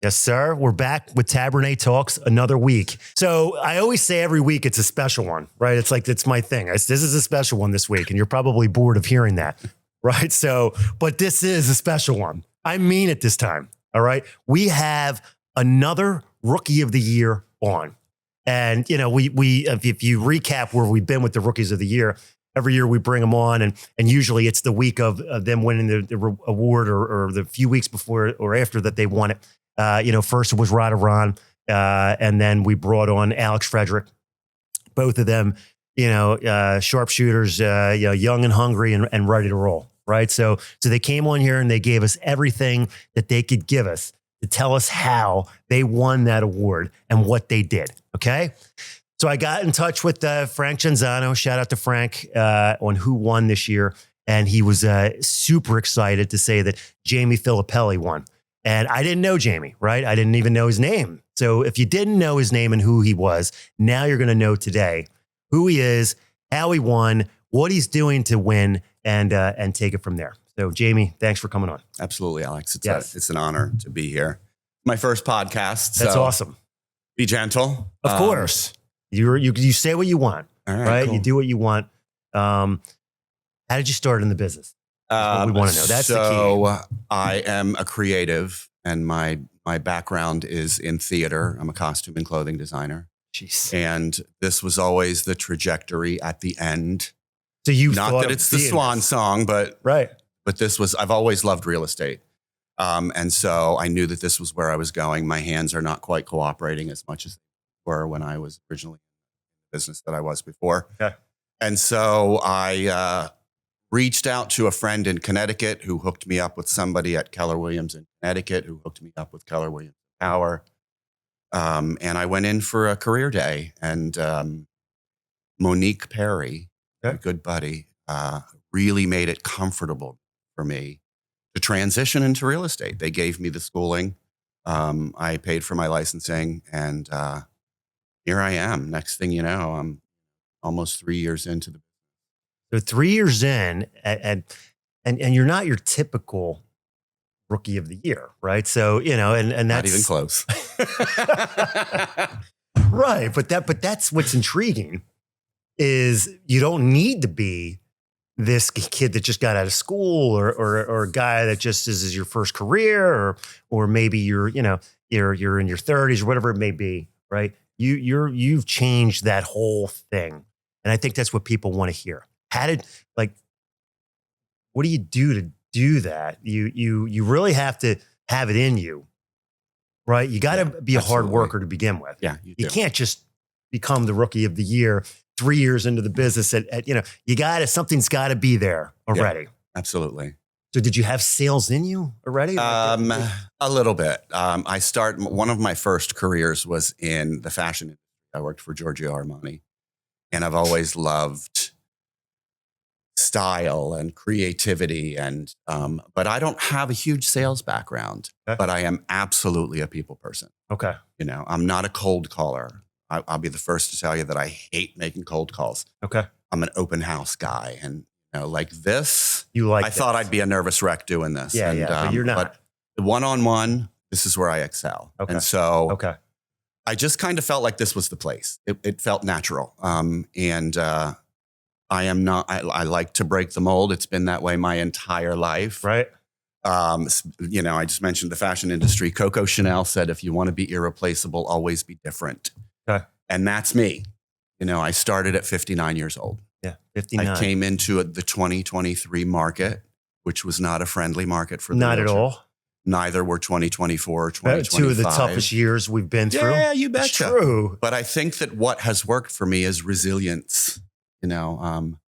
Yes, sir. We're back with Taberne Talks another week. So I always say every week it's a special one, right? It's like, it's my thing. This is a special one this week, and you're probably bored of hearing that, right? So, but this is a special one. I mean it this time, all right? We have another Rookie of the Year on. And, you know, we if you recap where we've been with the Rookies of the Year, every year we bring them on, and usually it's the week of them winning the award or the few weeks before or after that they won it. First it was Ron, and then we brought on Alex Frederick. Both of them, sharpshooters, young and hungry and ready to roll, right? So they came on here and they gave us everything that they could give us to tell us how they won that award and what they did, okay? So I got in touch with Frank Genzano. Shout out to Frank on who won this year, and he was super excited to say that Jamie Filippelli won. And I didn't know Jamie, right? I didn't even know his name. So if you didn't know his name and who he was, now you're going to know today who he is, how he won, what he's doing to win, and take it from there. So Jamie, thanks for coming on. Absolutely, Alex. It's an honor to be here. My first podcast. That's awesome. Be gentle. Of course. You say what you want, right? Cool. You do what you want. How did you start in the business? What we want to know. That's the key. So I am a creative, and my background is in theater. I'm a costume and clothing designer. Jeez. And this was always the trajectory at the end. So you not that it's the swan song, but right. But this was. I've always loved real estate, and so I knew that this was where I was going. My hands are not quite cooperating as much as they were when I was originally in the business that I was before. Okay. And so I reached out to a friend in Connecticut who hooked me up with somebody at Keller Williams in Connecticut who hooked me up with Keller Williams Power. And I went in for a career day, and Monique Perry, a good buddy, really made it comfortable for me to transition into real estate. They gave me the schooling. I paid for my licensing, and here I am. Next thing you know, I'm almost 3 years into the. So 3 years in, and you're not your typical Rookie of the Year, right? So and that's not even close, right? But that's what's intriguing is you don't need to be this kid that just got out of school or a guy that just is your first career or maybe you're in your 30s or whatever it may be, right? You've changed that whole thing, and I think that's what people want to hear. What do you do to do that? You really have to have it in you, right? You got to be a hard worker to begin with. Yeah, you can't just become the Rookie of the Year 3 years into the business. Something's got to be there already. Yeah, absolutely. So did you have sales in you already? A little bit. One of my first careers was in the fashion industry. I worked for Giorgio Armani, and I've always loved style and creativity, and but I don't have a huge sales background. Okay. But I am absolutely a people person. Okay. I'm not a cold caller. I'll be the first to tell you that I hate making cold calls. Okay. I'm an open house guy, and like this, I thought I'd be a nervous wreck doing this. Yeah, but you're not. But the one-on-one, this is where I excel. Okay. And so okay. I just kind of felt like this was the place. It felt natural. I am not, I like to break the mold. It's been that way my entire life. Right. I just mentioned the fashion industry. Coco Chanel said, if you want to be irreplaceable, always be different. Okay. And that's me. I started at 59 years old. Yeah, 59. I came into the 2023 market, which was not a friendly market for the Not realtor. at all. Neither were 2024 or 2025. Two of the toughest years we've been through. Yeah, you betcha. It's true. But I think that what has worked for me is resilience. When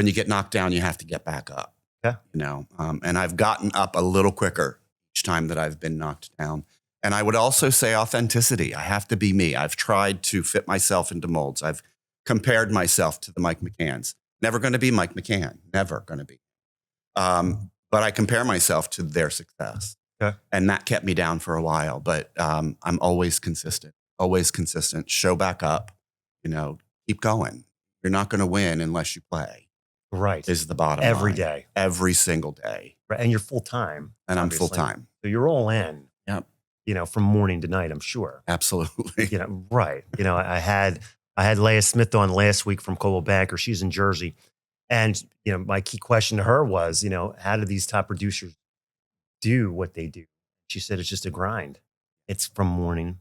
you get knocked down, you have to get back up. Yeah. And I've gotten up a little quicker each time that I've been knocked down. And I would also say authenticity. I have to be me. I've tried to fit myself into molds. I've compared myself to the Mike McCanns. Never going to be Mike McCann. Never going to be. But I compare myself to their success. Okay. And that kept me down for a while. But I'm always consistent. Always consistent. Show back up. Keep going. You're not going to win unless you play. Right. Is the bottom every line. day. Every single day. Right. And you're full time. And obviously. I'm full time. So you're all in. Yep. from morning to night, I'm sure. Absolutely. Right. I had Leah Smith on last week from Coldwell Banker. She's in Jersey. And, my key question to her was, how do these top producers do what they do? She said, it's just a grind. It's from morning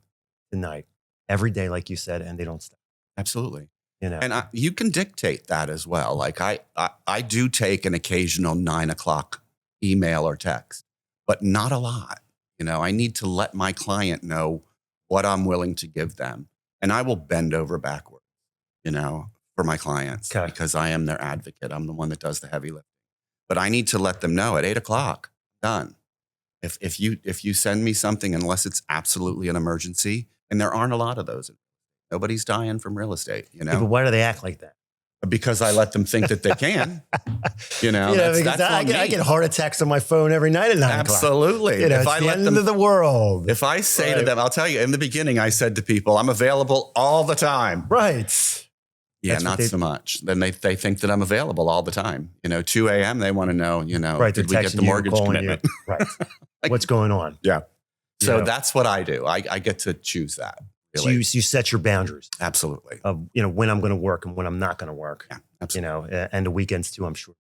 to night, every day, like you said, and they don't stop. Absolutely. And you can dictate that as well. Like I do take an occasional 9 o'clock email or text, but not a lot. I need to let my client know what I'm willing to give them. And I will bend over backwards, for my clients because I am their advocate. I'm the one that does the heavy lifting. But I need to let them know at 8 o'clock, done. If you send me something, unless it's absolutely an emergency, and there aren't a lot of those, nobody's dying from real estate, Yeah, but why do they act like that? Because I let them think that they can, That's I get heart attacks on my phone every night at 9 o'clock. Absolutely. If I let them, of the world. If I say to them, I'll tell you, in the beginning, I said to people, I'm available all the time. Right. Yeah, not so much. Then they think that I'm available all the time. 2 a.m. They want to know, right, did we get the mortgage commitment? Right. What's going on? Yeah. So that's what I do. I get to choose that. Really. So you set your boundaries. Absolutely. Of, when I'm going to work and when I'm not going to work. Yeah, absolutely. And the weekends too, I'm sure.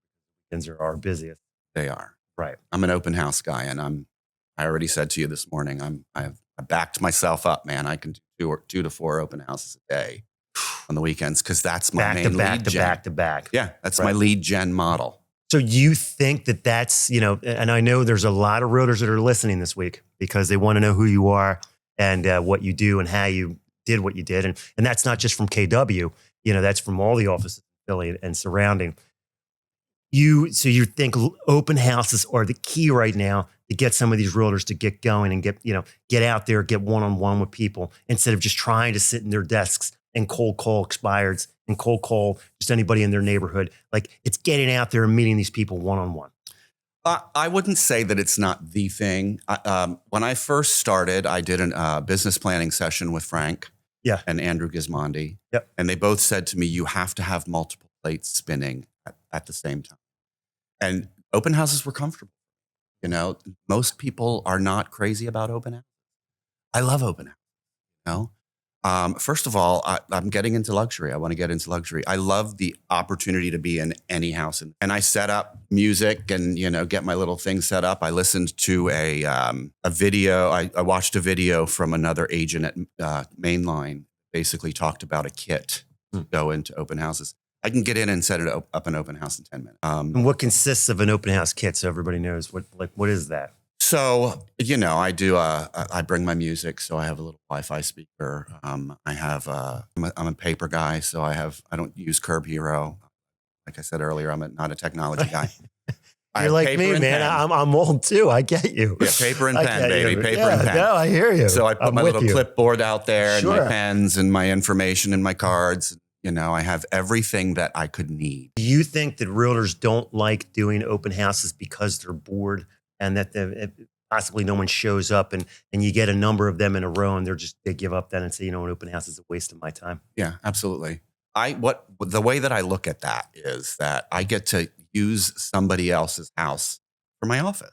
Weekends are our busiest. They are. Right. I'm an open house guy, and I already said to you this morning, I backed myself up, man. I can do 2 to 4 open houses a day on the weekends because that's my main lead gen. Back to back. Yeah, that's my lead gen model. So you think that that's, and I know there's a lot of realtors that are listening this week because they want to know who you are and what you do and how you did what you did. And that's not just from KW, that's from all the offices in Philly and surrounding. So you think open houses are the key right now to get some of these realtors to get going and get out there, get one-on-one with people instead of just trying to sit in their desks and cold call expireds and cold call just anybody in their neighborhood. Like it's getting out there and meeting these people one-on-one. I wouldn't say that it's not the thing. When I first started, I did a business planning session with Frank and Andrew Gismondi. Yep. And they both said to me, you have to have multiple plates spinning at the same time. And open houses were comfortable. Most people are not crazy about open houses. I love open houses. First of all, I'm getting into luxury. I want to get into luxury. I love the opportunity to be in any house. And I set up music and, get my little thing set up. I listened to a video. I watched a video from another agent at Mainline, basically talked about a kit to go into open houses. I can get in and set it up an open house in 10 minutes. And what consists of an open house kit? So everybody knows what is that? So, I do, I bring my music. So I have a little Wi-Fi speaker. I'm a paper guy. So I don't use Curb Hero. Like I said earlier, I'm not a technology guy. You're like me, man. I'm old too. I get you. Yeah, paper and pen, baby. Paper and pen. No, I hear you. So I put my little clipboard out there Sure. and my pens and my information and my cards. I have everything that I could need. Do you think that realtors don't like doing open houses because they're bored and that possibly no one shows up and you get a number of them in a row and they give up then and say, an open house is a waste of my time? Yeah, absolutely. The way that I look at that is that I get to use somebody else's house for my office.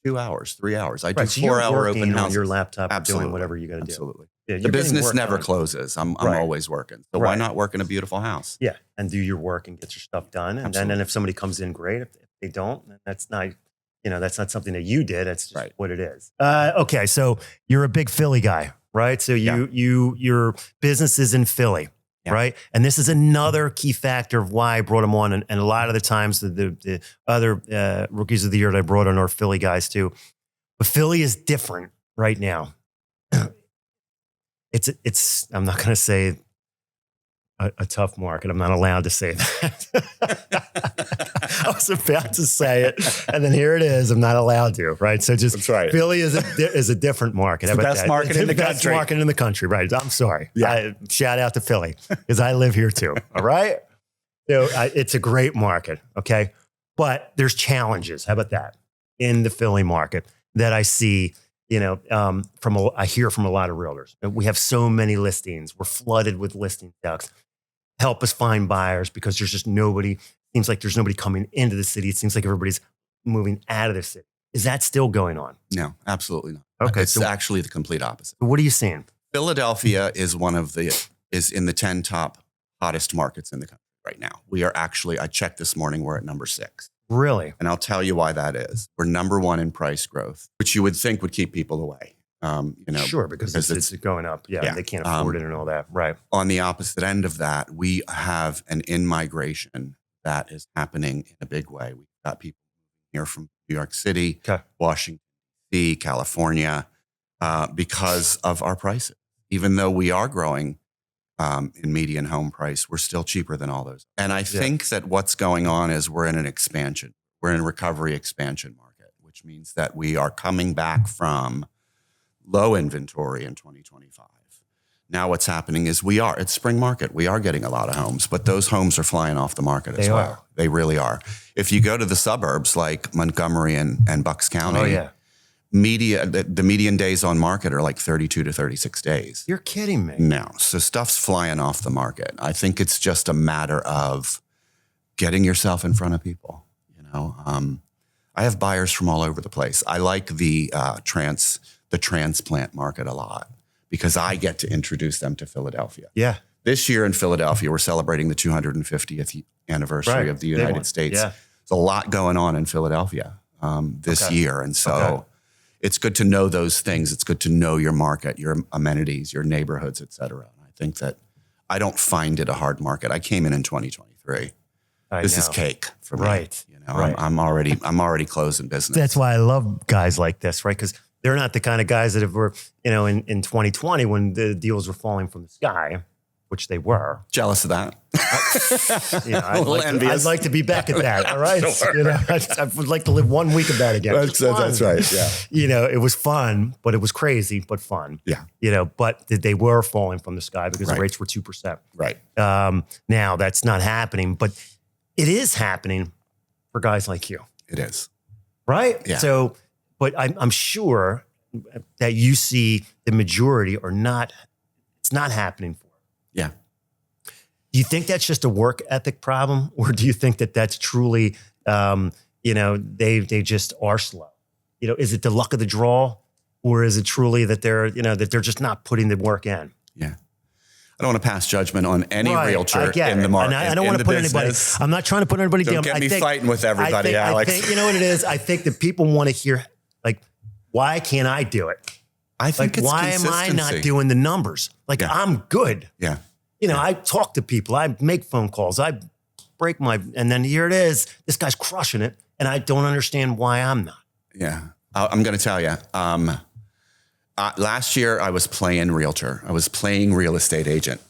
2 hours, 3 hours. I do 4-hour open houses. On your laptop, absolutely, doing whatever you got to do. Absolutely. Yeah, the business never closes. I'm always working. So why not work in a beautiful house? Yeah, and do your work and get your stuff done. And then if somebody comes in, great. If they don't, then that's not, that's not something that you did. That's just what it is. Okay, so you're a big Philly guy, right? So your business is in Philly. Yeah. Right. And this is another key factor of why I brought him on. And a lot of the times the other rookies of the year that I brought on are Philly guys too. But Philly is different right now. It's I'm not going to say a tough market. I'm not allowed to say that. I was about to say it. And then here it is. I'm not allowed to. Right. So Philly is a different market. It's the best market in the country. Best market in the country. Right. I'm sorry. Yeah. Shout out to Philly because I live here too. All right. So it's a great market. Okay. But there's challenges. How about that? In the Philly market that I see, I hear from a lot of realtors. We have so many listings. We're flooded with listing docs. Help us find buyers because there's just nobody. Seems like there's nobody coming into the city. It seems like everybody's moving out of the city. Is that still going on? No, absolutely not. Okay. It's actually the complete opposite. What are you seeing? Philadelphia is is in the 10 top hottest markets in the country right now. We are actually, I checked this morning, we're at number 6. Really? And I'll tell you why that is. We're number 1 in price growth, which you would think would keep people away. Sure, because it's going up. Yeah, they can't afford it and all that. Right. On the opposite end of that, we have an in-migration that is happening in a big way. We've got people here from New York City, Washington, D.C., California, because of our prices. Even though we are growing in median home price, we're still cheaper than all those. And I think that what's going on is we're in an expansion. We're in a recovery expansion market, which means that we are coming back from low inventory in 2025. Now what's happening is it's spring market. We are getting a lot of homes, but those homes are flying off the market as well. They really are. If you go to the suburbs like Montgomery and Bucks County, the median days on market are like 32 to 36 days. You're kidding me. No. So stuff's flying off the market. I think it's just a matter of getting yourself in front of people. I have buyers from all over the place. I like the transplant market a lot because I get to introduce them to Philadelphia. Yeah. This year in Philadelphia, we're celebrating the 250th anniversary of the United States. Yeah. There's a lot going on in Philadelphia this year. And so it's good to know those things. It's good to know your market, your amenities, your neighborhoods, et cetera. And I think that I don't find it a hard market. I came in 2023. This is cake for me. Right. I'm already closing business. That's why I love guys like this, right? Because they're not the kind of guys that were, in 2020 when the deals were falling from the sky, which they were. Jealous of that. I'd like to be back at that. All right. Sure. I would like to live 1 week of that again. That's right. Yeah. It was fun, but it was crazy, but fun. Yeah. But they were falling from the sky because the rates were 2%. Right. Now that's not happening, but it is happening for guys like you. It is. Right. Yeah. So, but I'm sure that you see the majority are not, it's not happening for. Yeah. Do you think that's just a work ethic problem? Or do you think that that's truly, they just are slow? Is it the luck of the draw? Or is it truly that they're just not putting the work in? Yeah. I don't want to pass judgment on any realtor in the market. I don't want to put anybody. I'm not trying to put anybody down. Don't get me fighting with everybody, Alex. I think, you know what it is? I think that people want to hear, why can't I do it? I think it's why am I not doing the numbers? I'm good. Yeah. I talk to people. I make phone calls. I break and then here it is. This guy's crushing it. And I don't understand why I'm not. Yeah. I'm going to tell you. Last year, I was playing realtor. I was playing real estate agent,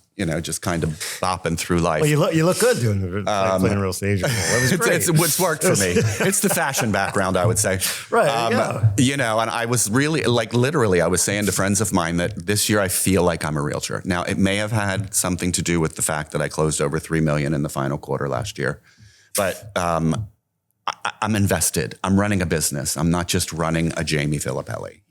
just kind of bopping through life. Well, you look good doing playing real estate agent. That was great. It's worked for me. It's the fashion background, I would say. Right. And I was really, literally, I was saying to friends of mine that this year I feel like I'm a realtor. Now, it may have had something to do with the fact that I closed over $3 million in the final quarter last year. But I'm invested. I'm running a business. I'm not just running a Jamie Filippelli,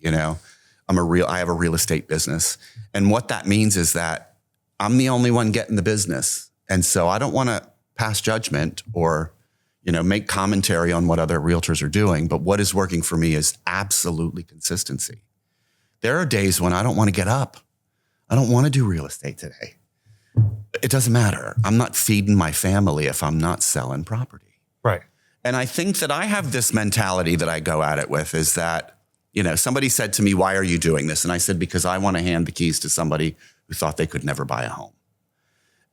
I have a real estate business. And what that means is that I'm the only one getting the business. And so I don't want to pass judgment or, make commentary on what other realtors are doing. But what is working for me is absolutely consistency. There are days when I don't want to get up. I don't want to do real estate today. It doesn't matter. I'm not feeding my family if I'm not selling property. Right. And I think that I have this mentality that I go at it with is that, somebody said to me, why are you doing this? And I said, because I want to hand the keys to somebody who thought they could never buy a home.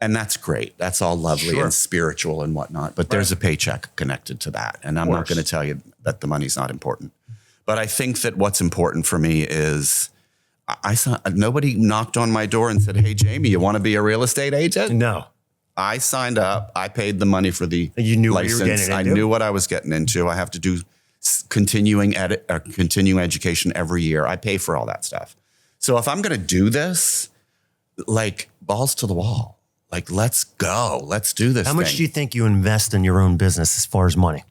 And that's great. That's all lovely and spiritual and whatnot. But there's a paycheck connected to that. And I'm not going to tell you that the money's not important. But I think that what's important for me is nobody knocked on my door and said, hey, Jamie, you want to be a real estate agent? No. I signed up. I paid the money for the license. What you were getting into. I knew what I was getting into. I have to do continuing education every year. I pay for all that stuff. So if I'm going to do this, balls to the wall, let's go, let's do this. How much do you think you invest in your own business as far as money?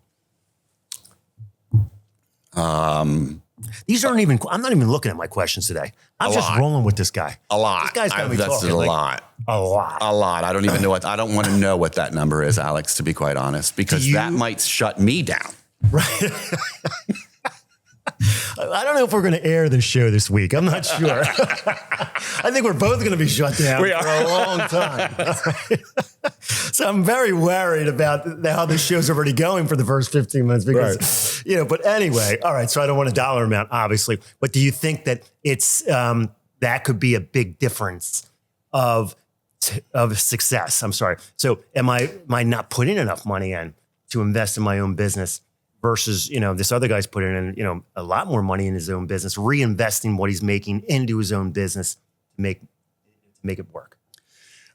These aren't even, I'm not even looking at my questions today. I'm just rolling with this guy. A lot. This guy's got me talking. A lot. I don't even know I don't want to know what that number is, Alex, to be quite honest, because that might shut me down. Right. I don't know if we're going to air this show this week. I'm not sure. I think we're both going to be shut down for a long time. So I'm very worried about how this show's already going for the first 15 minutes because, but anyway, all right. So I don't want a dollar amount, obviously, but do you think that it's, that could be a big difference of success? I'm sorry. So am I not putting enough money in to invest in my own business versus, this other guy's putting in, a lot more money in his own business, reinvesting what he's making into his own business to make it work?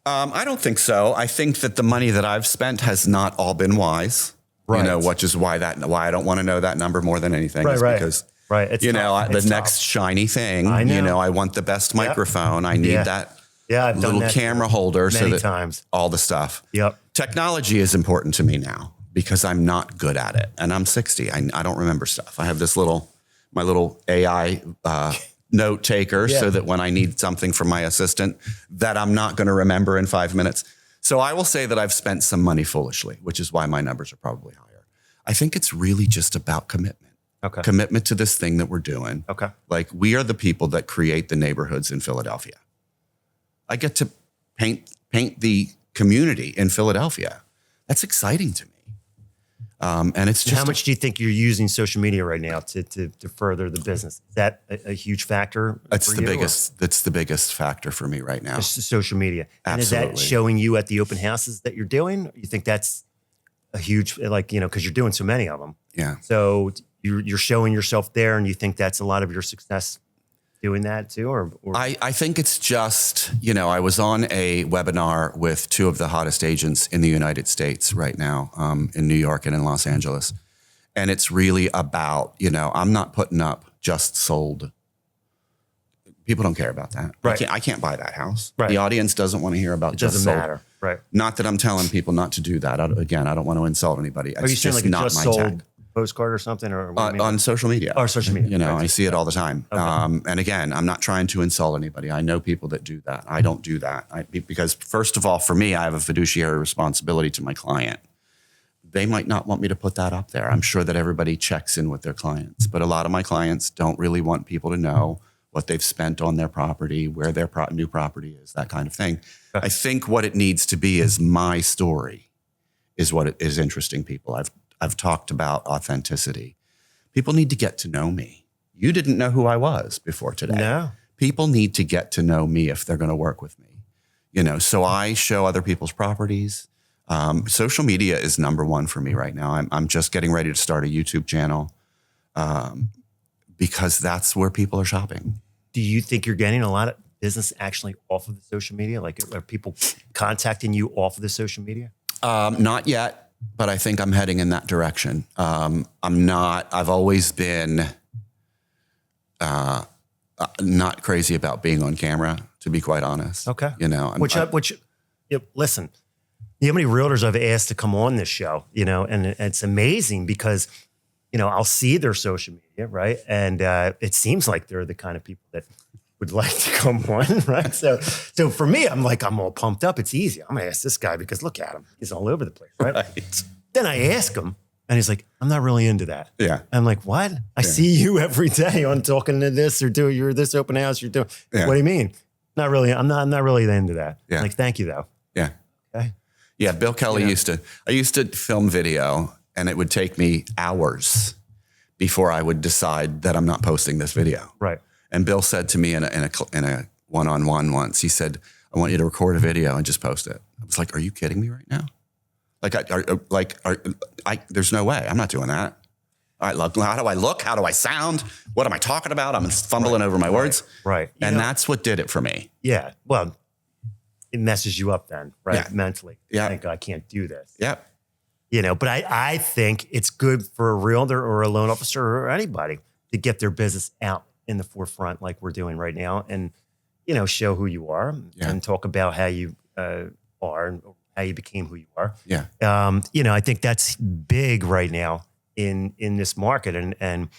I don't think so. I think that the money that I've spent has not all been wise, which is why I don't want to know that number more than anything. Because, it's the next shiny thing, I want the best microphone. I need that I've little done that camera holder. Many times. All the stuff. Yep. Technology is important to me now because I'm not good at it. And I'm 60. I don't remember stuff. I have this my little AI note taker so that when I need something from my assistant that I'm not going to remember in 5 minutes. So I will say that I've spent some money foolishly, which is why my numbers are probably higher. I think it's really just about commitment. Okay. Commitment to this thing that we're doing. Okay. Like we are the people that create the neighborhoods in Philadelphia. I get to paint the community in Philadelphia. That's exciting to me. And it's just how much do you think you're using social media right now to further the business? Is that a huge factor? That's the biggest factor for me right now. Just social media. And Absolutely. is that showing you at the open houses that you're doing? You think that's a huge, because you're doing so many of them. Yeah. So you're showing yourself there, and you think that's a lot of your success doing that too? Or? I think it's just, I was on a webinar with two of the hottest agents in the United States right now, in New York and in Los Angeles. And it's really about, I'm not putting up just sold. People don't care about that. Right. I can't buy that house. Right. The audience doesn't want to hear about just sold. It doesn't matter. Right. Not that I'm telling people not to do that. I don't want to insult anybody. Are you saying like a not just my sold tag. Postcard or something? Or on social media. Or social media. I see it all the time. Okay. And again, I'm not trying to insult anybody. I know people that do that. I don't do that. Because first of all, for me, I have a fiduciary responsibility to my client. They might not want me to put that up there. I'm sure that everybody checks in with their clients, but a lot of my clients don't really want people to know what they've spent on their property, where their new property is, that kind of thing. I think what it needs to be is my story is what is interesting people. I've talked about authenticity. People need to get to know me. You didn't know who I was before today. No. People need to get to know me if they're going to work with me. So I show other people's properties. Social media is number one for me right now. I'm just getting ready to start a YouTube channel because that's where people are shopping. Do you think you're getting a lot of business actually off of the social media? Like, are people contacting you off of the social media? Not yet. But I think I'm heading in that direction. I've always been not crazy about being on camera, to be quite honest. Okay. Listen, you know how many realtors I've asked to come on this show, and it's amazing because, I'll see their social media, right? And it seems like they're the kind of people that would like to come on, right? So for me, I'm all pumped up. It's easy. I'm gonna ask this guy because look at him. He's all over the place, right? Then I ask him and he's like, I'm not really into that. Yeah. I'm like, what? I see you every day on talking to this or you're this open house, you're doing, what do you mean? Not really. I'm not really into that. Yeah. Like, thank you though. Yeah. Okay. Yeah. Bill Kelly I used to film video and it would take me hours before I would decide that I'm not posting this video. Right. And Bill said to me in a one-on-one once, he said, I want you to record a video and just post it. I was like, are you kidding me right now? There's no way. I'm not doing that. All right, how do I look? How do I sound? What am I talking about? I'm fumbling over my words. Right. And that's what did it for me. Yeah. Well, it messes you up then, right? Yeah. Mentally. Yeah. I think I can't do this. Yeah. But I think it's good for a realtor or a loan officer or anybody to get their business out in the forefront like we're doing right now and, show who you are and talk about how you are and how you became who you are. Yeah. I think that's big right now in this market. And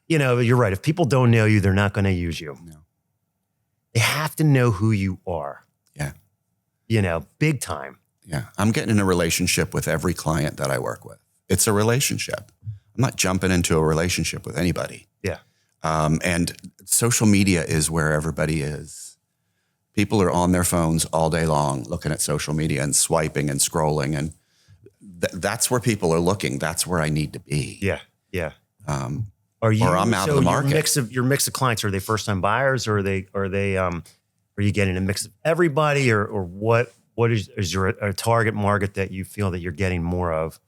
you're right. If people don't know you, they're not going to use you. No. They have to know who you are. Yeah. Big time. Yeah. I'm getting in a relationship with every client that I work with. It's a relationship. I'm not jumping into a relationship with anybody. Yeah. And social media is where everybody is. People are on their phones all day long looking at social media and swiping and scrolling. And that's where people are looking. That's where I need to be. Yeah. Yeah. Or I'm out of the market. Your mix of clients, are they first time buyers, or are you getting a mix of everybody, or what is your a target market that you feel that you're getting more of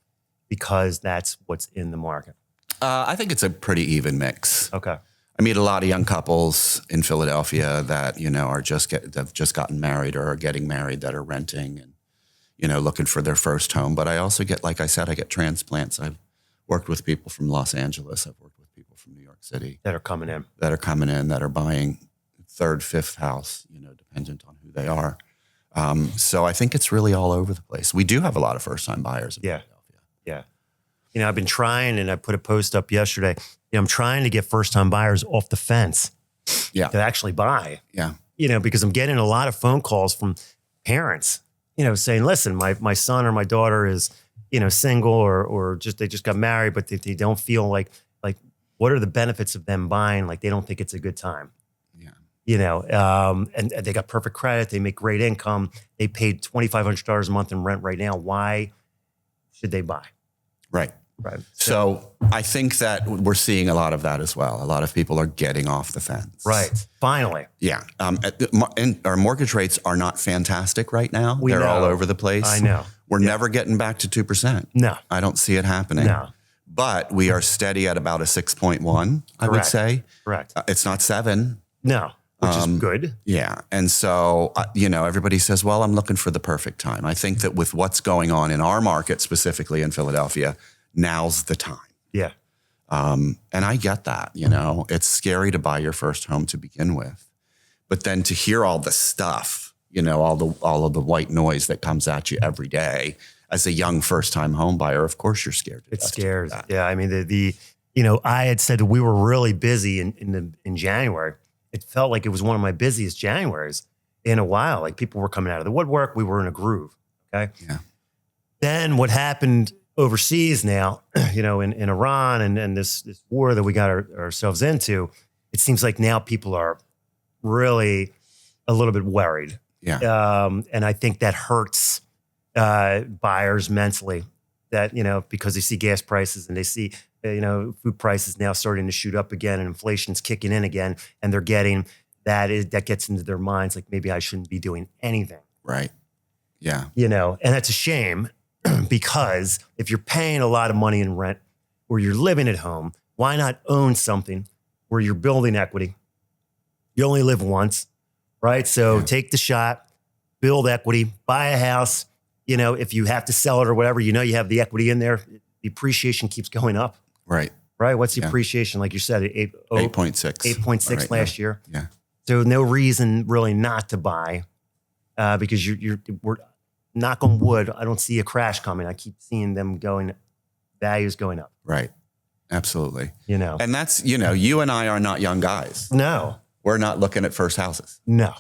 because that's what's in the market? I think it's a pretty even mix. Okay. I meet a lot of young couples in Philadelphia that, have just gotten married or are getting married that are renting and, looking for their first home. But I also get, like I said, I get transplants. I've worked with people from Los Angeles. I've worked with people from New York City. That are coming in. That are buying third, fifth house, dependent on who they are. So I think it's really all over the place. We do have a lot of first-time buyers in Philadelphia. Yeah. I've been trying, and I put a post up yesterday. I'm trying to get first-time buyers off the fence to actually buy. Yeah. Because I'm getting a lot of phone calls from parents, saying, listen, my son or my daughter is, single or they just got married, but they don't feel like what are the benefits of them buying? Like, they don't think it's a good time. And they got perfect credit. They make great income. They paid $2,500 a month in rent right now. Why should they buy? Right. Right. So I think that we're seeing a lot of that as well. A lot of people are getting off the fence. Right. Finally. Yeah. And our mortgage rates are not fantastic right now. They're all over the place. I know. We're never getting back to 2%. No. I don't see it happening. No. But we are steady at about a 6.1, I would say. Correct. It's not 7. No. Which is good. Yeah. And so, everybody says, well, I'm looking for the perfect time. I think that with what's going on in our market, specifically in Philadelphia, now's the time. Yeah. And I get that, it's scary to buy your first home to begin with, but then to hear all the stuff, all of the white noise that comes at you every day as a young first-time home buyer, of course you're scared. It scares. Yeah. I mean, I had said we were really busy in January. It felt like it was one of my busiest Januaries in a while. Like, people were coming out of the woodwork. We were in a groove. Okay. Yeah. Then what happened overseas now, in Iran and this war that we got ourselves into, it seems like now people are really a little bit worried. Yeah. And I think that hurts buyers mentally, that, because they see gas prices and they see, food prices now starting to shoot up again and inflation's kicking in again. And they're getting that gets into their minds, like, maybe I shouldn't be doing anything. Right. Yeah. And that's a shame, because if you're paying a lot of money in rent or you're living at home, why not own something where you're building equity? You only live once, right? So take the shot, build equity, buy a house. If you have to sell it or whatever, you have the equity in there. The appreciation keeps going up. Right. Right. What's the appreciation? Like you said, 8.6. 8.6 last year. Yeah. So no reason really not to buy, because we're knock on wood. I don't see a crash coming. I keep seeing values going up. Right. Absolutely. And that's, you and I are not young guys. No. We're not looking at first houses. No.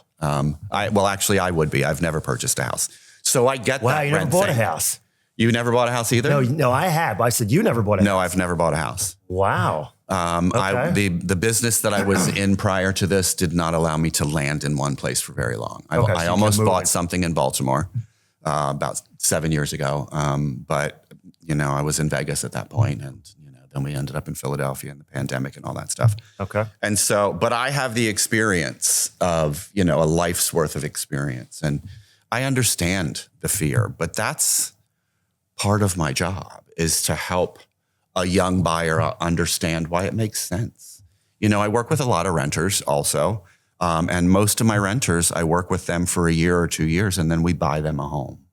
Actually I would be. I've never purchased a house. So I get that. Wow, you never bought a house. You never bought a house either? No, I have. I said, you never bought a house. No, I've never bought a house. Wow. Okay. The business that I was in prior to this did not allow me to land in one place for very long. I almost bought something in Baltimore about 7 years ago. But, I was in Vegas at that point, and, then we ended up in Philadelphia and the pandemic and all that stuff. Okay. And so, but I have the experience of, a life's worth of experience, and I understand the fear, but that's part of my job, is to help a young buyer understand why it makes sense. I work with a lot of renters also. And most of my renters, I work with them for a year or 2 years, and then we buy them a home,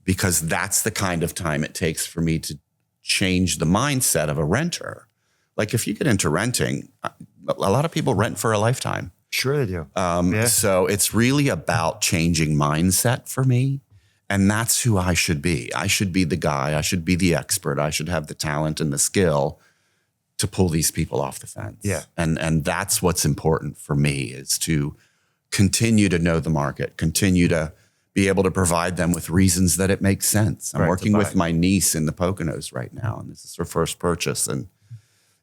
because that's the kind of time it takes for me to change the mindset of a renter. Like, if you get into renting, a lot of people rent for a lifetime. Sure they do. So it's really about changing mindset for me. And that's who I should be. I should be the guy. I should be the expert. I should have the talent and the skill to pull these people off the fence. Yeah. And that's what's important for me, is to continue to know the market, continue to be able to provide them with reasons that it makes sense. I'm working with my niece in the Poconos right now, and this is her first purchase. And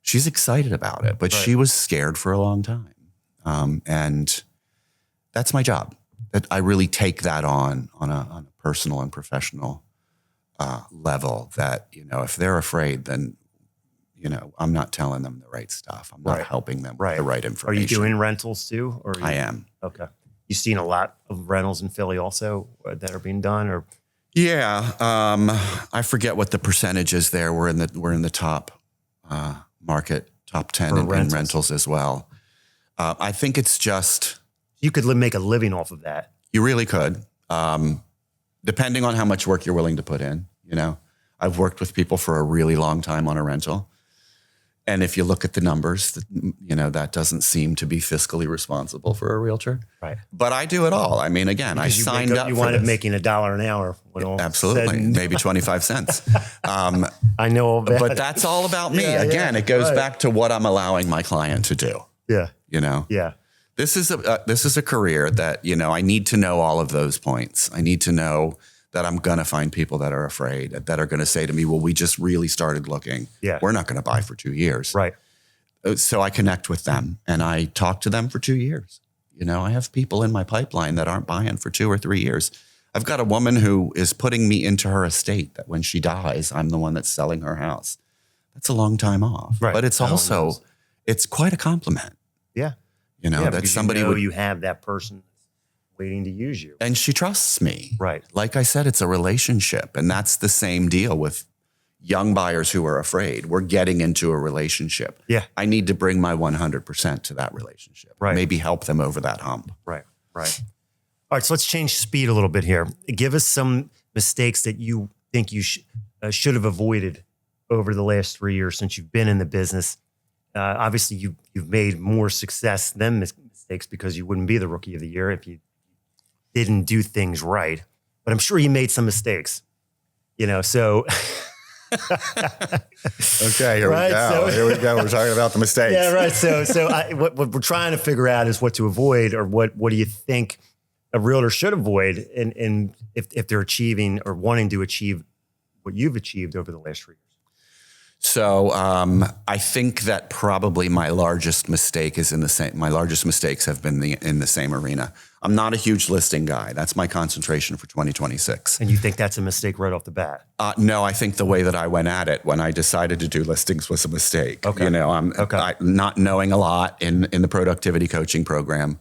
she's excited about it, but she was scared for a long time. And that's my job. That I really take that on a personal and professional level, that, you know, if they're afraid, then, you know, I'm not telling them the right stuff. I'm not helping them with the right information. Are you doing rentals too? Or I am. Okay. You seen a lot of rentals in Philly also that are being done, or? Yeah. I forget what the percentage is there. We're in the top market, top 10 in rentals as well. I think it's just, you could make a living off of that. You really could, depending on how much work you're willing to put in. You know, I've worked with people for a really long time on a rental. And if you look at the numbers, you know, that doesn't seem to be fiscally responsible for a realtor. Right. But I do it all. I mean, again, I signed up. You wind up making $1 an hour. Absolutely. Maybe 25 cents. I know that. But that's all about me. Again, it goes back to what I'm allowing my client to do. Yeah. You know? Yeah. This is a career that, you know, I need to know all of those points. I need to know that I'm going to find people that are afraid, that are going to say to me, well, we just really started looking. Yeah. We're not going to buy for 2 years. Right. So I connect with them and I talk to them for 2 years. You know, I have people in my pipeline that aren't buying for 2 or 3 years. I've got a woman who is putting me into her estate, that when she dies, I'm the one that's selling her house. That's a long time off. Right. But it's also, it's quite a compliment. Yeah. You know, that somebody you have that person waiting to use you. And she trusts me. Right. Like I said, it's a relationship. And that's the same deal with young buyers who are afraid. We're getting into a relationship. Yeah. I need to bring my 100% to that relationship. Right. Maybe help them over that hump. Right. Right. All right. So let's change speed a little bit here. Give us some mistakes that you think you should have avoided over the last 3 years since you've been in the business. Obviously, you've made more success than mistakes, because you wouldn't be the rookie of the year if you didn't do things right. But I'm sure you made some mistakes, you know, so. Okay, here we go. Here we go. We're talking about the mistakes. Yeah, right. So what we're trying to figure out is what to avoid, or what do you think a realtor should avoid, and if they're achieving or wanting to achieve what you've achieved over the last 3 years. So I think that probably my largest mistake is my largest mistakes have been in the same arena. I'm not a huge listing guy. That's my concentration for 2026. And you think that's a mistake right off the bat? No, I think the way that I went at it when I decided to do listings was a mistake. Okay. You know, I'm not knowing a lot in the productivity coaching program.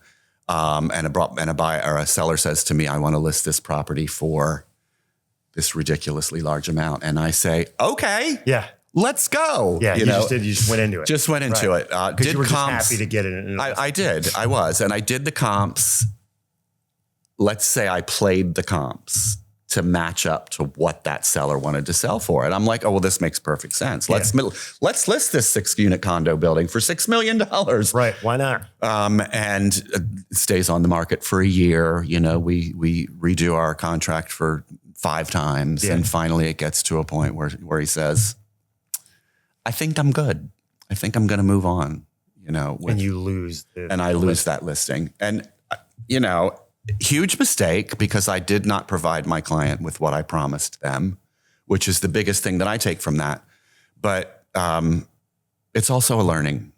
And a buyer or a seller says to me, I want to list this property for this ridiculously large amount. And I say, okay. Yeah. Let's go. Yeah, you just went into it. Just went into it. Because you were just happy to get it. I did. I was. And I did the comps. Let's say I played the comps to match up to what that seller wanted to sell for. And I'm like, oh, well, this makes perfect sense. Let's list this 6-unit condo building for $6 million. Right. Why not? And it stays on the market for a year. You know, we redo our contract for 5 times. Yeah. And finally it gets to a point where he says, I think I'm good. I think I'm going to move on, you know. And you lose. I lose that listing. And, you know, huge mistake, because I did not provide my client with what I promised them, which is the biggest thing that I take from that. But it's also a learning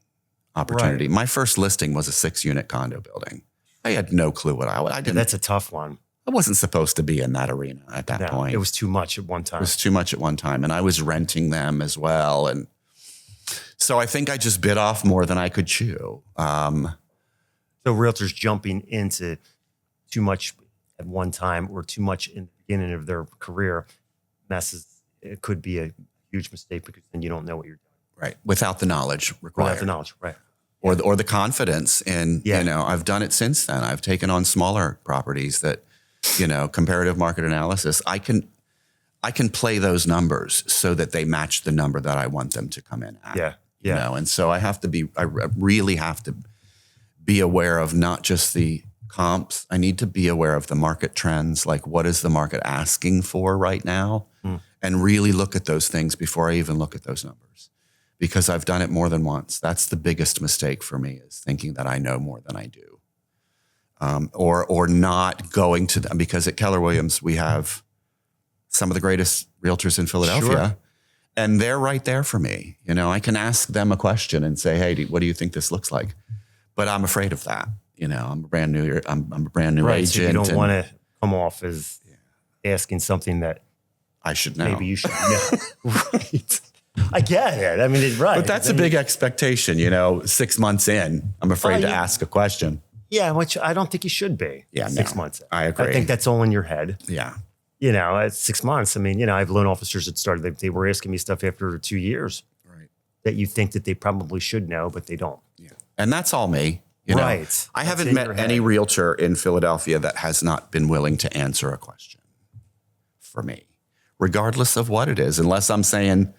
opportunity. Right. My first listing was a 6-unit condo building. I had no clue what I didn't. That's a tough one. I wasn't supposed to be in that arena at that point. It was too much at one time. It was too much at one time. And I was renting them as well. And so I think I just bit off more than I could chew. So realtors jumping into too much at one time, or too much in the beginning of their career, it could be a huge mistake, because then you don't know what you're doing. Right. Without the knowledge required. Without the knowledge, right. Or the confidence in, you know, I've done it since then. I've taken on smaller properties that, you know, comparative market analysis. I can play those numbers so that they match the number that I want them to come in at. Yeah. You know, and so I really have to be aware of not just the comps. I need to be aware of the market trends. Like, what is the market asking for right now? And really look at those things before I even look at those numbers, because I've done it more than once. That's the biggest mistake for me, is thinking that I know more than I do. Or not going to them, because at Keller Williams, we have some of the greatest realtors in Philadelphia. Sure. And they're right there for me. You know, I can ask them a question and say, hey, what do you think this looks like? But I'm afraid of that. You know, I'm a brand new Right, agent. so you don't want to come off as asking something that I should know. maybe you should know. Right. I get it. I mean, it's right. But that's a big expectation, you know, 6 months in, I'm afraid to ask a question. Yeah, which I don't think you should be. Yeah, 6 months in. I agree. I think that's all in your head. Yeah. You know, at 6 months. I mean, you know, I have loan officers that started, they were asking me stuff after 2 years. Right. That you think that they probably should know, but they don't. Yeah. And that's all me. You know, right. I haven't met any realtor in Philadelphia that has not been willing to answer a question for me, regardless of what it is, unless I'm saying,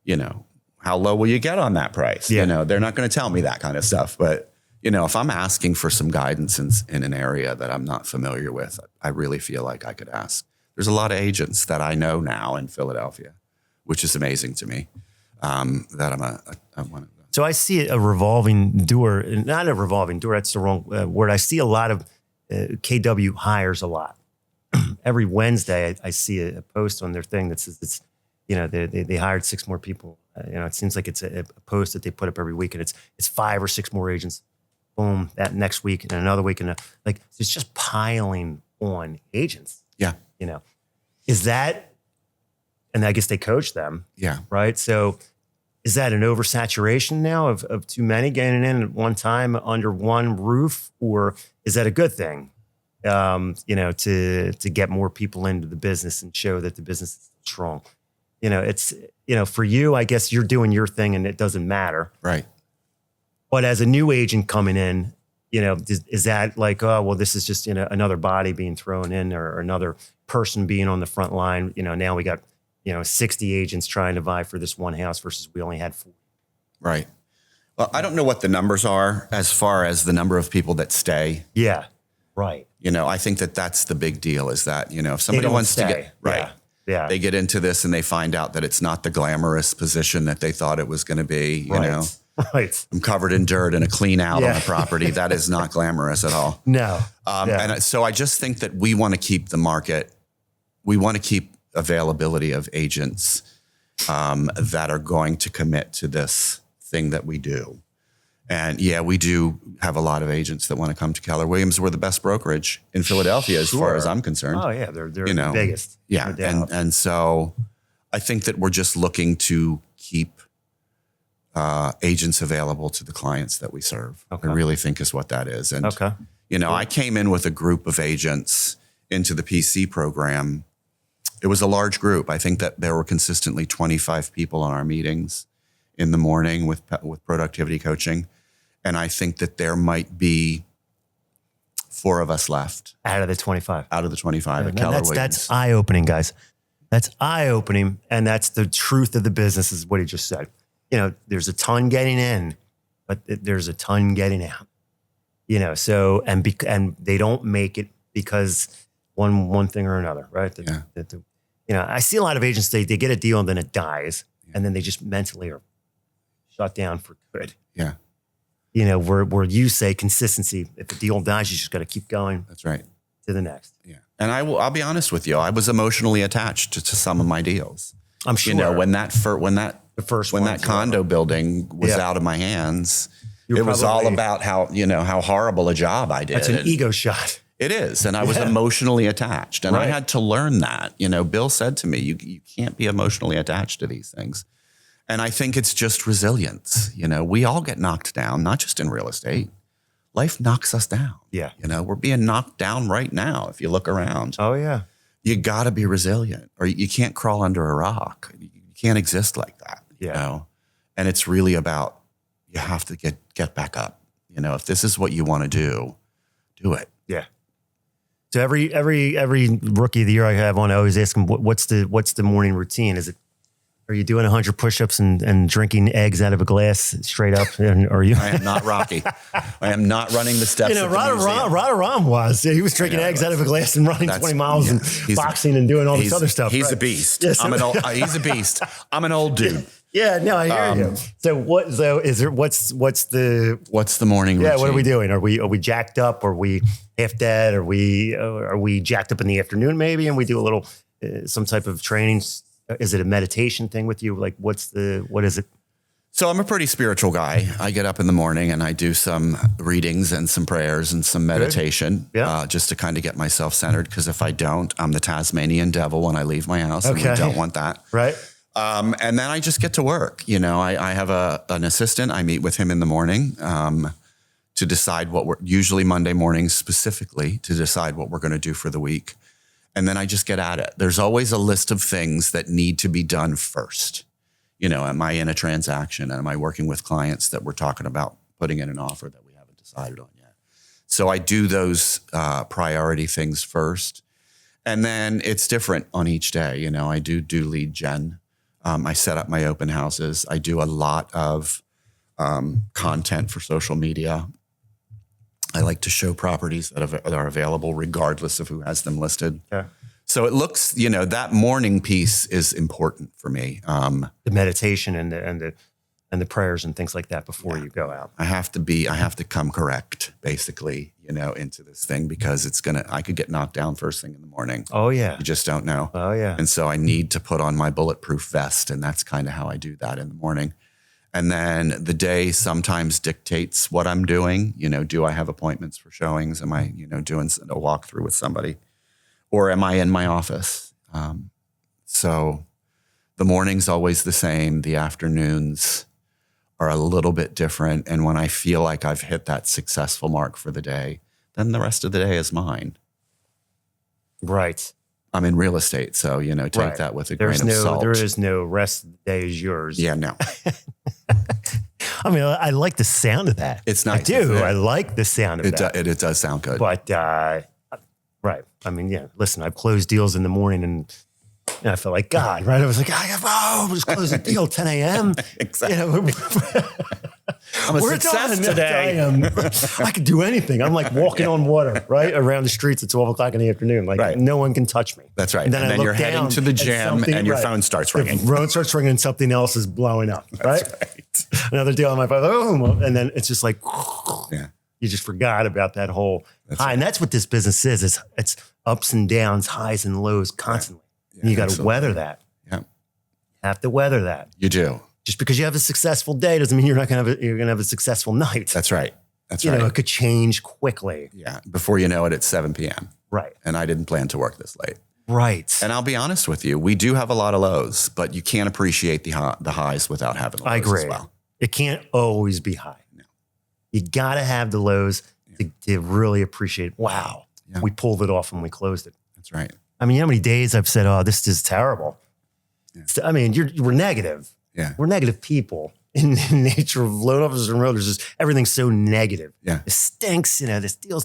you know, how low will you get on that price? Yeah. You know, they're not going to tell me that kind of stuff. But, you know, if I'm asking for some guidance in an area that I'm not familiar with, I really feel like I could ask. There's a lot of agents that I know now in Philadelphia, which is amazing to me, that I'm one of them. So I see a revolving door, not a revolving door, that's the wrong word. I see a lot of KW hires a lot. Every Wednesday, I see a post on their thing that says it's, you know, they hired 6 more people. You know, it seems like it's a post that they put up every week, and it's 5 or 6 more agents. Boom, that next week and another week, and like it's just piling on agents. Yeah. You know, is that, and I guess they coach them. Yeah. Right. So is that an oversaturation now of too many getting in at one time under one roof, or is that a good thing? You know, to get more people into the business and show that the business is strong. You know, it's, you know, for you, I guess you're doing your thing and it doesn't matter. Right. But as a new agent coming in, you know, is that like, oh, well, this is just, you know, another body being thrown in or another person being on the front line? You know, now we got, you know, 60 agents trying to vie for this one house versus we only had 4. Right. Well, I don't know what the numbers are as far as the number of people that stay. Yeah. Right. You know, I think that that's the big deal is that, you know, if somebody wants to get, right. Yeah. They get into this and they find out that it's not the glamorous position that they thought it was going to be, you know. Right. I'm covered in dirt and a clean out on the property. That is not glamorous at all. No. And so I just think that we want to keep the market. We want to keep availability of agents that are going to commit to this thing that we do. And yeah, we do have a lot of agents that want to come to Keller Williams. We're the best brokerage in Philadelphia as far as I'm concerned. Oh yeah, they're you know, the biggest. Yeah, no and so I think that we're just looking to keep agents available to the clients that we serve. Okay. I really think is what that is. And Okay. you know, I came in with a group of agents into the PC program. It was a large group. I think that there were consistently 25 people on our meetings in the morning with productivity coaching. And I think that there might be 4 of us left. Out of the 25. Out of the 25 at Keller Williams. That's eye-opening, guys. That's eye-opening. And that's the truth of the business is what he just said. You know, there's a ton getting in, but there's a ton getting out. You know, so, and they don't make it because one thing or another, right? You know, I see a lot of agents, they get a deal and then it dies. Yeah. And then they just mentally are shut down for good. Yeah. You know, where you say consistency, if the deal dies, you just got to keep going. That's right. To the next. Yeah. And I'll be honest with you. I was emotionally attached to some of my deals. I'm sure. You know, when that condo building was out of my hands, it was all about how horrible a job I did. That's an ego shot. It is. And I was emotionally attached. And I had to learn that. You know, Bill said to me, you can't be emotionally attached to these things. And I think it's just resilience. You know, we all get knocked down, not just in real estate. Life knocks us down. Yeah. You know, we're being knocked down right now. If you look around. Oh, yeah. You got to be resilient or you can't crawl under a rock. You can't exist like that. You know? And it's really about, you have to get back up. You know, if this is what you want to do it. Yeah. So every rookie of the year I have on, I always ask them, what's the morning routine? Are you doing 100 push-ups and drinking eggs out of a glass straight up? And are you? I am not Rocky. I am not running the steps. You know, Radaram was. He was drinking eggs out of a glass and running 20 miles and boxing and doing all this other stuff. He's a beast. Yeah, he's a beast. I'm an old dude. Yeah, no, I hear you. So what's the morning routine? Yeah, what are we doing? Are we jacked up? Are we half dead? Are we jacked up in the afternoon maybe? And we do a little some type of training Is it a meditation thing with you? Like what is it? So I'm a pretty spiritual guy. I get up in the morning and I do some readings and some prayers and some meditation, just to kind of get myself centered. Because if I don't, I'm the Tasmanian devil when I leave my house, and we don't want that. Right. And then I just get to work. I have an assistant. I meet with him in the morning to decide usually Monday mornings specifically, to decide what we're going to do for the week. And then I just get at it. There's always a list of things that need to be done first. Am I in a transaction? Am I working with clients that we're talking about putting in an offer that we haven't decided on yet? So I do those priority things first. And then it's different on each day. I do lead gen. I set up my open houses. I do a lot of content for social media. I like to show properties that are available regardless of who has them listed. Yeah. So it looks, that morning piece is important for me. The meditation and the prayers and things like that before you go out. I have to come correct, basically, into this thing, because I could get knocked down first thing in the morning. Oh yeah. You just don't know. Oh yeah. And so I need to put on my bulletproof vest, and that's kind of how I do that in the morning. And then the day sometimes dictates what I'm doing. Do I have appointments for showings? Am I, doing a walkthrough with somebody? Or am I in my office? So the morning's always the same. The afternoons are a little bit different. And when I feel like I've hit that successful mark for the day, then the rest of the day is mine. Right. I'm in real estate, so, take that with a grain of salt. There is no rest of the day is yours. Yeah, no. I mean, I like the sound of that. It's nice. I do. I like the sound of that. It does sound good. But, right. I mean, listen, I've closed deals in the morning and I felt like God, right? I was like, I just closed a deal 10 a.m. Exactly. I'm a success today. I could do anything. I'm like walking on water, right? Around the streets at 12 o'clock in the afternoon. Like no one can touch me. That's right. And then you're heading to the gym and your phone starts ringing. The phone starts ringing and something else is blowing up, right? Another deal on my phone. And then it's just like, you just forgot about that whole high. Right. And that's what this business is. It's ups and downs, highs and lows constantly. Yeah, and you got to weather that. Yeah. You have to weather that. You do. Just because you have a successful day doesn't mean you're going to have a successful night. That's right. That's right. It could change quickly. Yeah. Before you know it, it's 7 p.m. Right. And I didn't plan to work this late. Right. And I'll be honest with you, we do have a lot of lows, but you can't appreciate the highs without having the lows. I agree. As well. It can't always be high. No. You got to have the lows to really appreciate, wow, we pulled it off and we closed it. That's right. I mean, you know how many days I've said, oh, this is terrible. Yeah. I mean, we're negative. Yeah. We're negative people in nature of loan officers and realtors. Just everything's so negative. Yeah. It stinks. This deal's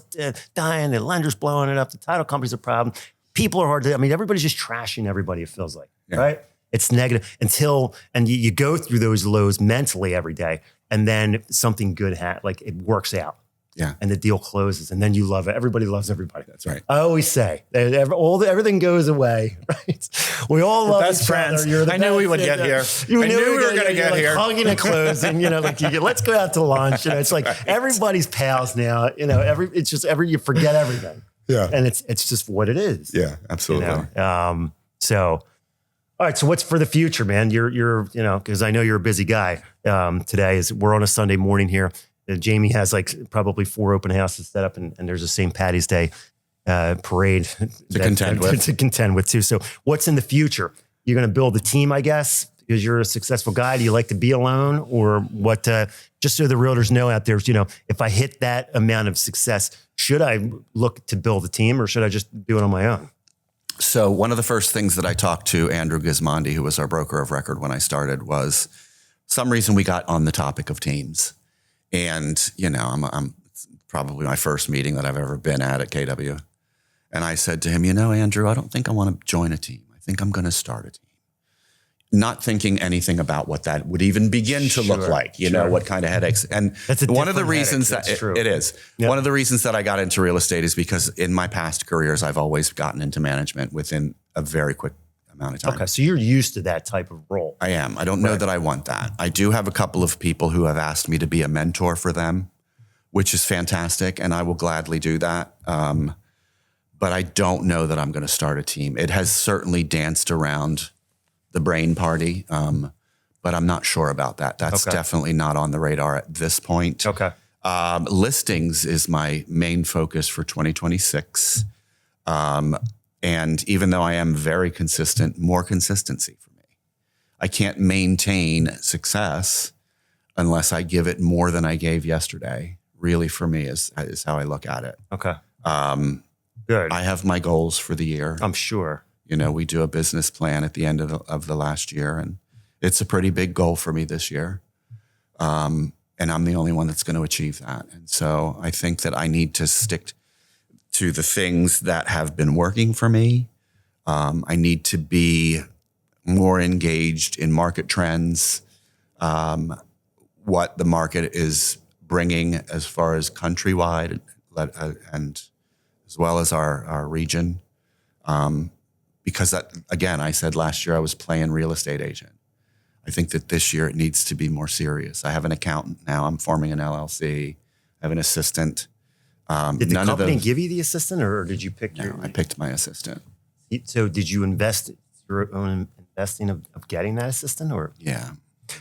dying. The lender's blowing it up. The title company's a problem. People are hard to, everybody's just trashing everybody, it feels like, right? It's negative and you go through those lows mentally every day. And then something good, it works out. Yeah. And the deal closes and then you love it. Everybody loves everybody. That's right. I always say everything goes away, right? We all love best each friends. other. You're the I knew we would get here. I knew we were going to get here. Hugging and closing, let's go out to lunch. It's like everybody's pals now, you forget everything. Yeah. And it's just what it is. Yeah, absolutely. So, all right. So what's for the future, man? You're because I know you're a busy guy. Today we're on a Sunday morning here. Jamie has probably 4 open houses set up and there's a St. Patty's Day parade to contend with too. So what's in the future? You're going to build a team, I guess, because you're a successful guy. Do you like to be alone or what? Just so the realtors know out there, if I hit that amount of success, should I look to build a team or should I just do it on my own? So one of the first things that I talked to Andrew Gismondi, who was our broker of record when I started, was some reason we got on the topic of teams. And, I'm probably my first meeting that I've ever been at KW. And I said to him, Andrew, I don't think I want to join a team. I think I'm going to start a team. Not thinking anything about what that would even begin to look like, what kind of headaches. And one of the reasons that it is, one of the reasons that I got into real estate is because in my past careers, I've always gotten into management within a very quick amount of time. Okay, so you're used to that type of role. I am. I don't know that I want that. I do have a couple of people who have asked me to be a mentor for them, which is fantastic, and I will gladly do that. But I don't know that I'm going to start a team. It has certainly danced around the brain party. But I'm not sure about that. That's definitely not on the radar at this point. Okay. Listings is my main focus for 2026. And even though I am very consistent, more consistency for me. I can't maintain success unless I give it more than I gave yesterday. Really, for me, is how I look at it. Okay. Good. I have my goals for the year. I'm sure. We do a business plan at the end of the last year, and it's a pretty big goal for me this year. And I'm the only one that's going to achieve that. And so I think that I need to stick to the things that have been working for me. I need to be more engaged in market trends, what the market is bringing as far as countrywide and as well as our region. Because that, again, I said last year I was playing real estate agent. I think that this year it needs to be more serious. I have an accountant now. I'm forming an LLC. I have an assistant. Did the company give you the assistant, or did you pick No, I picked my assistant. So did you invest your own investing of getting that assistant, or? Yeah.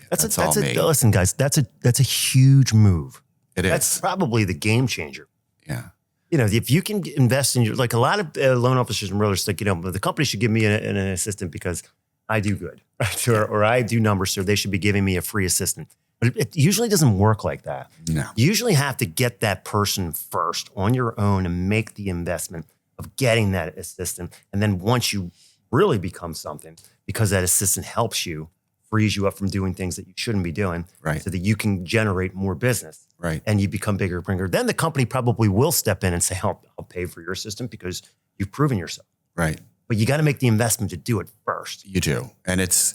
That's all me. Listen, guys, that's a huge move. That's is. probably the game changer. Yeah. If you can invest in like a lot of loan officers and realtors think, the company should give me an assistant because I do good, right? Or I do numbers, so they should be giving me a free assistant. But it usually doesn't work like that. No. You usually have to get that person first on your own and make the investment of getting that assistant. And then once you really become something, because that assistant helps you, frees you up from doing things that you shouldn't be doing, right, so that you can generate more business, right, and you become bigger and bigger. Then the company probably will step in and say, I'll pay for your assistant because you've proven yourself. Right. But you got to make the investment to do it first. You do. And it's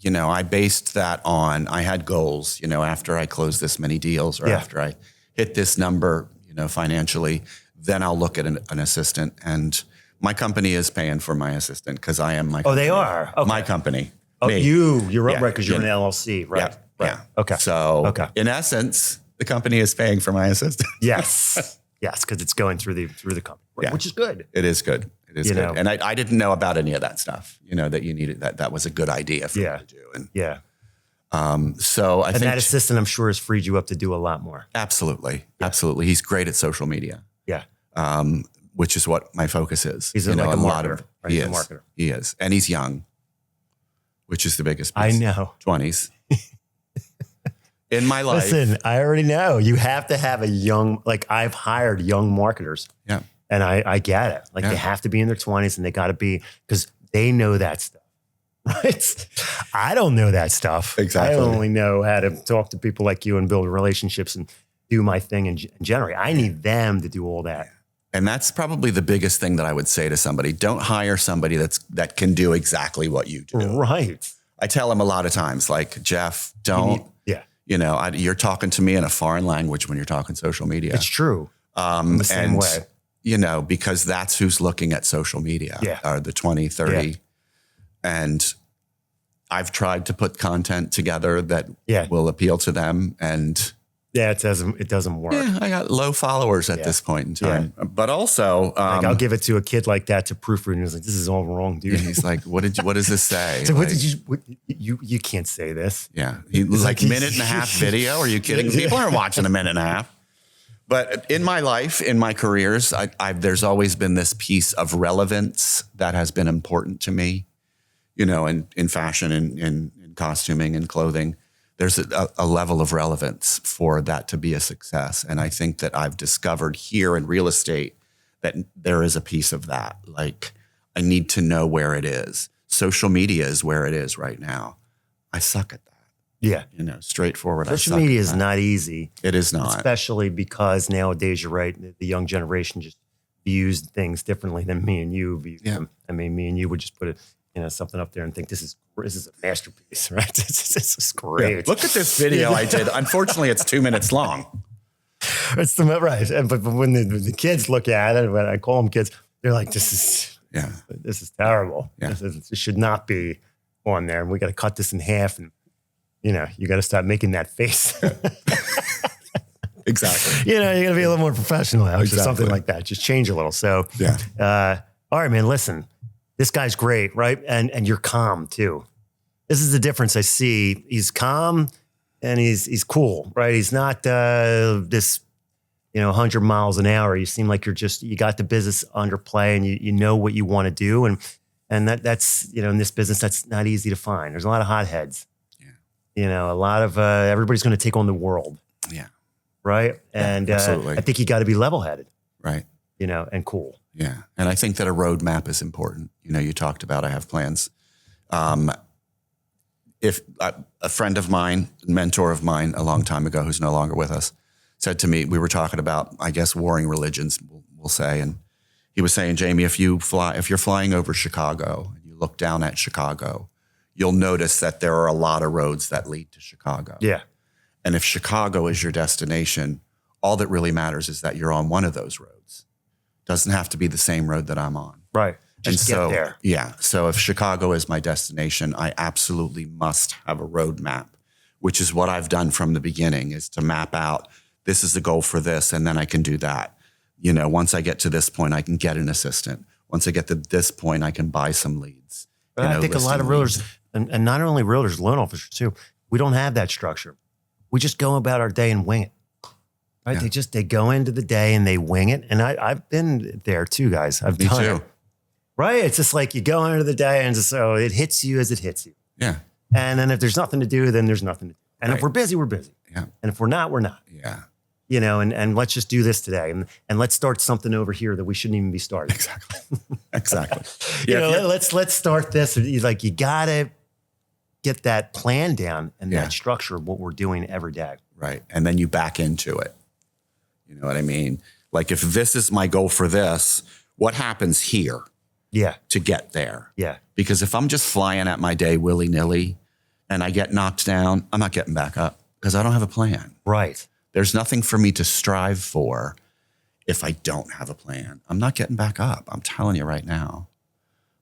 I based that on, I had goals, after I close this many deals or after I hit this number, financially, then I'll look at an assistant. And my company is paying for my assistant because I am my company. Oh, they are? Okay. My company. Oh, me. you're right, because you're an LLC, right? Yeah. Right. Yeah. Okay. So in essence, the company is paying for my assistant. Yes. Yes, because it's going through the company, which is good. It is good. It is good. And I didn't know about any of that stuff, that you needed, that was a good idea for me to do. And so I think that assistant, I'm sure, has freed you up to do a lot more. Absolutely. Yeah. Absolutely. He's great at social media. Yeah. Which is what my focus is. He's like a marketer. Right? He is. A marketer. He is. And he's young, which is the biggest piece. I know. 20s. In my life. Listen, I already know. You have to have I've hired young marketers. Yeah. And I get it. They have to be in their 20s, and they got to be, because they know that stuff. Right? I don't know that stuff. Exactly. I only know how to talk to people like you and build relationships and do my thing and generate. I need them to do all that. And that's probably the biggest thing that I would say to somebody. Don't hire somebody that can do exactly what you do. Right. I tell them a lot of times, like, Jeff, don't. You're talking to me in a foreign language when you're talking social media. It's true. The same way. Because that's who's looking at social media. Yeah. Or the 20, 30. Yeah. And I've tried to put content together that will appeal to them. And it doesn't work. Yeah, I got low followers at this point in time. Yeah. But also, I'll give it to a kid like that to proofread, and he's like, "This is all wrong, dude." And he's like, "What does this say?" So you can't say this. Yeah, he like minute and a half video. Are you kidding? People aren't watching a minute and a half. But in my life, in my careers, there's always been this piece of relevance that has been important to me. In fashion and in costuming and clothing. There's a level of relevance for that to be a success. And I think that I've discovered here in real estate that there is a piece of that. Like, I need to know where it is. Social media is where it is right now. I suck at that. Yeah. Straightforward. Social media is not easy. It is not. Especially because nowadays, you're right, the young generation just views things differently than me and you view them. I mean, me and you would just put something up there and think this is a masterpiece, right? This is great. Yeah. Look at this video I did. Unfortunately, it's 2 minutes long. It's right. But when the kids look at it, when I call them kids, they're like, this is terrible. Yeah. This should not be on there. And we got to cut this in half. And, you got to start making that face. Exactly. You got to be a little more professional now, or something like that. Just change a little. So, all right, man, listen. This guy's great, right? And you're calm too. This is the difference I see. He's calm and he's cool, right? He's not this, 100 miles an hour. You seem like you got the business under play and you know what you want to do. And that's, in this business, that's not easy to find. There's a lot of hotheads. Yeah. A lot of, everybody's going to take on the world. Yeah. Right. And absolutely. I think you got to be level-headed. Right. And cool. Yeah. And I think that a roadmap is important. You talked about, I have plans. If a friend of mine, mentor of mine a long time ago, who's no longer with us, said to me, we were talking about, I guess, warring religions, we'll say. And he was saying, Jamie, if you're flying over Chicago and you look down at Chicago, you'll notice that there are a lot of roads that lead to Chicago. Yeah. And if Chicago is your destination, all that really matters is that you're on one of those roads. Doesn't have to be the same road that I'm on. Right. Just get there. Yeah. So if Chicago is my destination, I absolutely must have a roadmap, which is what I've done from the beginning, is to map out, this is the goal for this, and then I can do that. Once I get to this point, I can get an assistant. Once I get to this point, I can buy some leads. I think a lot of realtors, and not only realtors, loan officers too, we don't have that structure. We just go about our day and wing it. Right? Yeah. They go into the day and they wing it. And I've been there too, guys. I've done it. Right? It's just like you go into the day and so it hits you as it hits you. Yeah. And then if there's nothing to do, then there's nothing to do. And if we're busy, we're busy. Yeah. And if we're not, we're not. Yeah. And let's just do this today. And let's start something over here that we shouldn't even be starting. Exactly. Yeah. Let's start this. Like, you gotta get that plan down and that structure of what we're doing every day. Right. And then you back into it. You know what I mean? Like, if this is my goal for this, what happens here? Yeah. To get there. Yeah. Because if I'm just flying at my day willy-nilly and I get knocked down, I'm not getting back up because I don't have a plan. Right. There's nothing for me to strive for if I don't have a plan. I'm not getting back up. I'm telling you right now.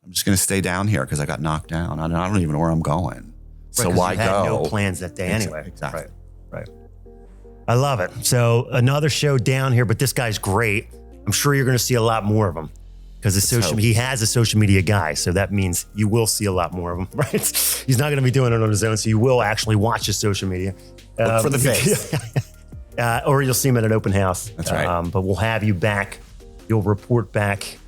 I'm just going to stay down here because I got knocked down. I don't even know where I'm going. So why you had go? No plans that day anyway. Exactly. Right. I love it. So another show down here, but this guy's great. I'm sure you're going to see a lot more of him because he has a social media guy. So that means you will see a lot more of him, right? He's not going to be doing it on his own. So you will actually watch his social media. Look for the face. Or you'll see him at an open house. That's right. But we'll have you back. You'll report back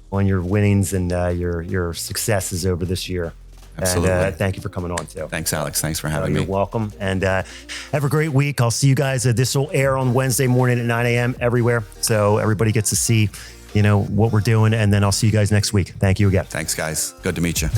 on your winnings and your successes over this year. Absolutely. And thank you for coming on, too. Thanks, Alex. Thanks for having me. You're welcome. And have a great week. I'll see you guys. This will air on Wednesday morning at 9 a.m. everywhere. So everybody gets to see, what we're doing. And then I'll see you guys next week. Thank you again. Thanks, guys. Good to meet you.